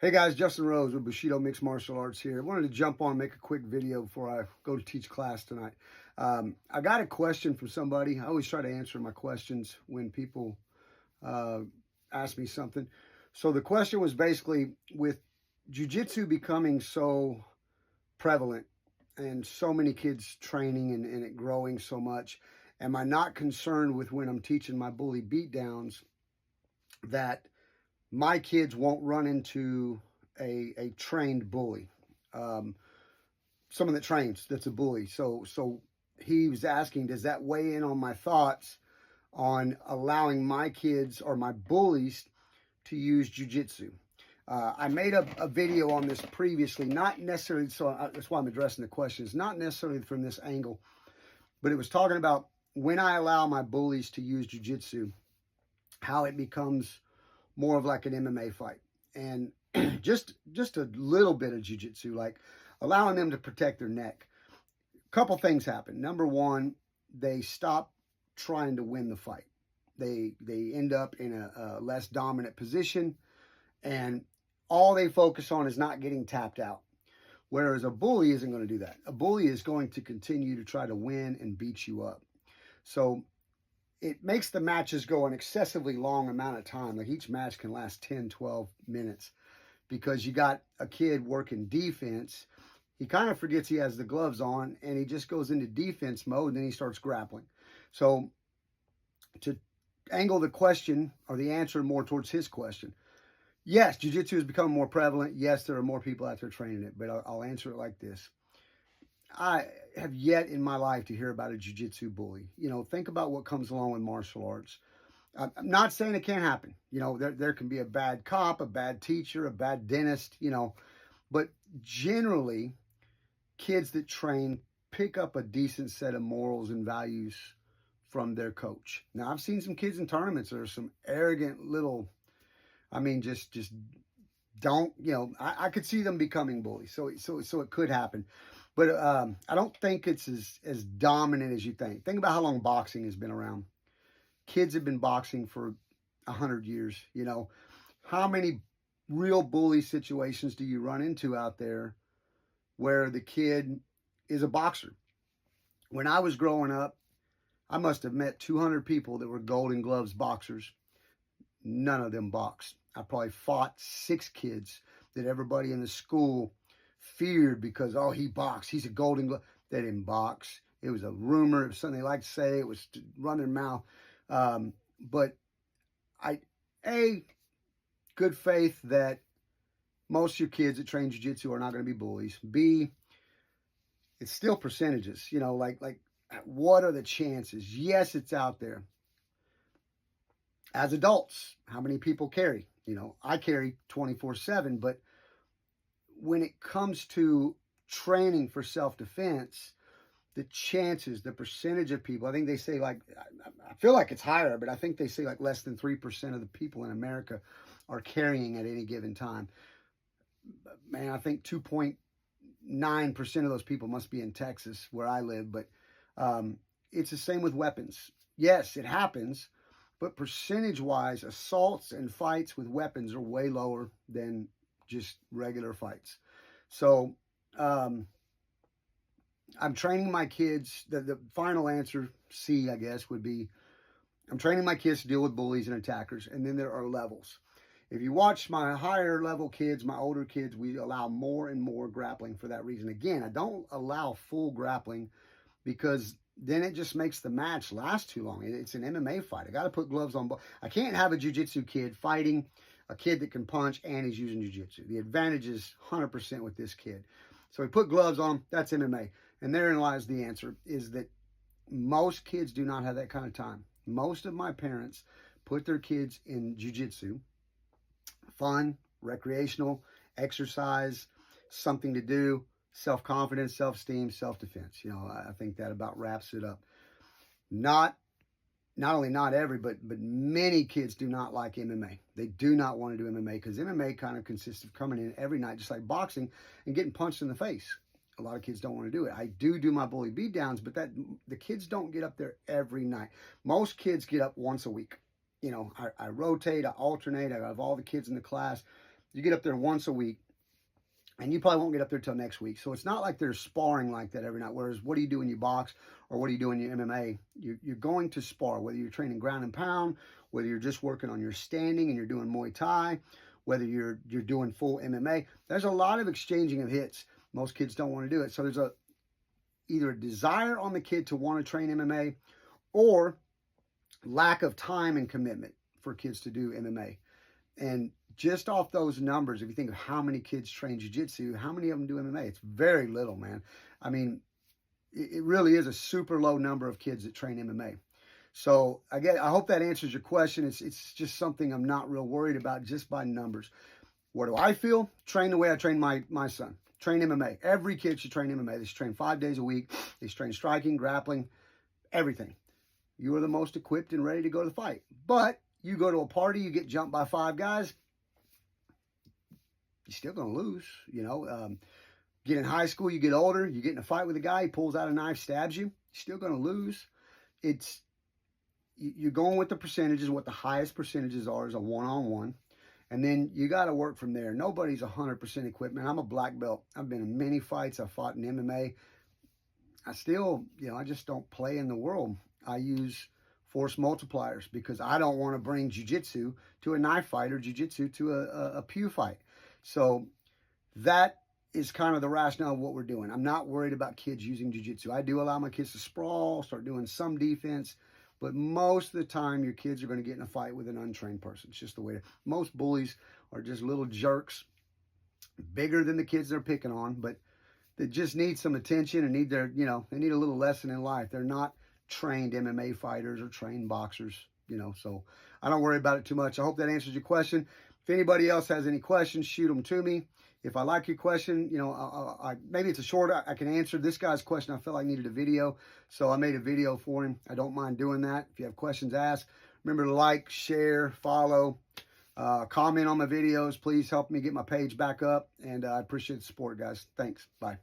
Hey guys, Justin Rose with Bushido Mixed Martial Arts here. I wanted to jump on and make a quick video before I go to teach class tonight. I got a question from somebody. I always try to answer my questions when people ask me something. So the question was basically, with Jiu Jitsu becoming so prevalent and so many kids training and it growing so much, am I not concerned with, when I'm teaching my bully beatdowns, that my kids won't run into a trained bully, someone that trains that's a bully. So he was asking, does that weigh in on my thoughts on allowing my kids or my bullies to use jiu-jitsu? I made a video on this previously, not necessarily, that's why I'm addressing the questions, not necessarily from this angle, but it was talking about when I allow my bullies to use jiu-jitsu, how it becomes more of like an MMA fight. And just a little bit of jiu-jitsu, like allowing them to protect their neck. A couple things happen. Number one, they stop trying to win the fight. They end up in a less dominant position, and all they focus on is not getting tapped out. Whereas a bully isn't going to do that. A bully is going to continue to try to win and beat you up. So it makes the matches go an excessively long amount of time. Like each match can last 10, 12 minutes because you got a kid working defense. He kind of forgets he has the gloves on and he just goes into defense mode and then he starts grappling. So to angle the question or the answer more towards his question, yes, jiu-jitsu has become more prevalent. Yes, there are more people out there training it, but I'll answer it like this. I have yet in my life to hear about a jiu-jitsu bully. You know, think about what comes along with martial arts. I'm not saying it can't happen. You know, there can be a bad cop, a bad teacher, a bad dentist, you know. But generally, kids that train pick up a decent set of morals and values from their coach. Now, I've seen some kids in tournaments that are some arrogant little, I mean, just don't, you know, I could see them becoming bullies. So it could happen. But I don't think it's as dominant as you think. Think about how long boxing has been around. Kids have been boxing for 100 years, you know. How many real bully situations do you run into out there where the kid is a boxer? When I was growing up, I must have met 200 people that were Golden Gloves boxers. None of them boxed. I probably fought 6 kids that everybody in the school feared because, oh, he boxed, he's a Golden Glove. They didn't box. It was a rumor. It was something they liked to say. It was to run their mouth. But good faith that most of your kids that train jiu-jitsu are not going to be bullies. B, it's still percentages. You know, like what are the chances? Yes, it's out there. As adults, how many people carry? You know, I carry 24/7, but when it comes to training for self-defense, the chances, the percentage of people, I think they say, like, I feel like it's higher, but I think they say like less than 3% of the people in America are carrying at any given time. Man, I think 2.9% of those people must be in Texas where I live, but it's the same with weapons. Yes, it happens, but percentage-wise, assaults and fights with weapons are way lower than just regular fights. So I'm training my kids. The final answer, C, I guess, would be I'm training my kids to deal with bullies and attackers, and then there are levels. If you watch my higher level kids, my older kids, we allow more and more grappling for that reason. Again, I don't allow full grappling because then it just makes the match last too long. It's an MMA fight. I got to put gloves on. I can't have a jiu-jitsu kid fighting a kid that can punch and he's using jiu-jitsu. The advantage is 100% with this kid. So we put gloves on, that's MMA. And therein lies the answer, is that most kids do not have that kind of time. Most of my parents put their kids in jiu-jitsu, fun, recreational, exercise, something to do, self-confidence, self-esteem, self-defense. You know, I think that about wraps it up. Not only not every, but many kids do not like MMA. They do not want to do MMA because MMA kind of consists of coming in every night, just like boxing, and getting punched in the face. A lot of kids don't want to do it. I do my bully beatdowns, but the kids don't get up there every night. Most kids get up once a week. You know, I rotate, I alternate. I have all the kids in the class. you get up there once a week, and you probably won't get up there till next week. So it's not like they're sparring like that every night. Whereas what do you do when you box or what do you do in your MMA? You're going to spar, whether you're training ground and pound, whether you're just working on your standing and you're doing Muay Thai, whether you're doing full MMA. There's a lot of exchanging of hits. Most kids don't want to do it. So there's either a desire on the kid to want to train MMA or lack of time and commitment for kids to do MMA. And just off those numbers, if you think of how many kids train jiu-jitsu, how many of them do MMA? It's very little, man. I mean, it really is a super low number of kids that train MMA. So again, I hope that answers your question. It's just something I'm not real worried about just by numbers. What do I feel? Train the way I train my son. Train MMA. Every kid should train MMA. They should train 5 days a week. They should train striking, grappling, everything. You are the most equipped and ready to go to the fight. But you go to a party, you get jumped by 5 guys, you're still going to lose, you know. Get in high school, you get older, you get in a fight with a guy, he pulls out a knife, stabs you, you're still going to lose. You're going with the percentages. What the highest percentages are is a one-on-one. And then you got to work from there. Nobody's 100% equipped. Man, I'm a black belt. I've been in many fights. I've fought in MMA. I still, you know, I just don't play in the world. I use force multipliers because I don't want to bring jiu-jitsu to a knife fight or jiu-jitsu to a pew fight. So that is kind of the rationale of what we're doing. I'm not worried about kids using jiu-jitsu. I do allow my kids to sprawl, start doing some defense, but most of the time your kids are going to get in a fight with an untrained person. It's just the way most bullies are just little jerks, bigger than the kids they're picking on, but they just need some attention and need their, you know, they need a little lesson in life. They're not trained MMA fighters or trained boxers, you know, so I don't worry about it too much. I hope that answers your question. If anybody else has any questions, shoot them to me. If I like your question, you know, maybe it's a short, I can answer this guy's question. I felt like I needed a video, so I made a video for him. I don't mind doing that. If you have questions, ask. Remember to like, share, follow, comment on my videos. Please help me get my page back up, and I appreciate the support, guys. Thanks. Bye.